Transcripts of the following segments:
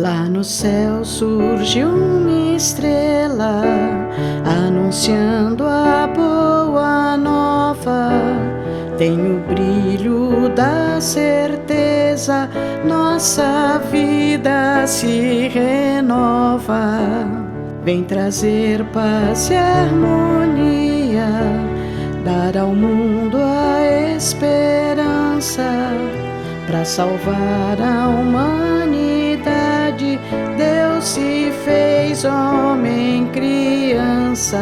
Lá no céu surge uma estrela, anunciando a boa nova. Tem o brilho da certeza, nossa vida se renova. Vem trazer paz e harmonia, dar ao mundo a esperança. Para salvar a humanidade, Deus se fez homem, criança.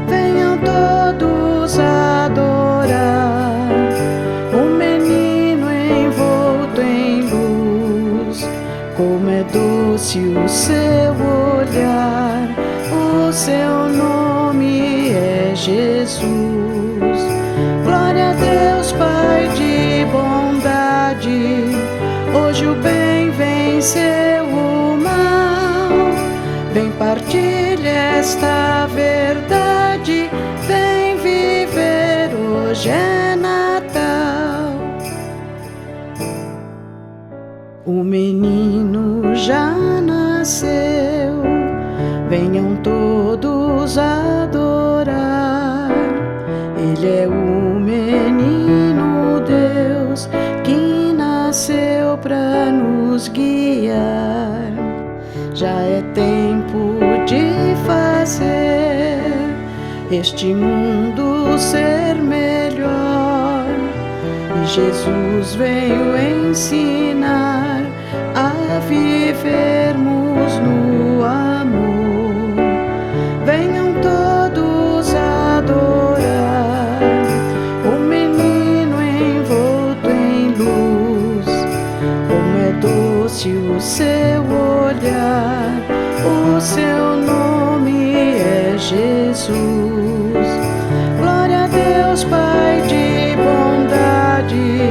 Venham todos adorar o menino envolto em luz. Como é doce o seu olhar, o seu nome é Jesus. Glória a Deus, Pai de bondade, hoje o bem venceu o mal. Vem partilha esta verdade, vem viver, hoje é Natal. O menino já nasceu, venham todos adorar. Ele é o menino Deus que nasceu para nos guiar. Já é tempo de fazer este mundo ser melhor. E Jesus veio ensinar a vivermos no amor. Venham todos adorar o menino envolto em luz. Como é doce o seu olhar, o seu nome é Jesus. Glória a Deus, Pai de bondade,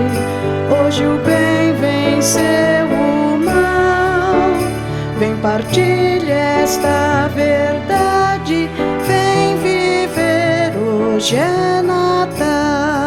hoje o bem venceu o mal. Vem partilha esta verdade, vem viver, hoje é Natal.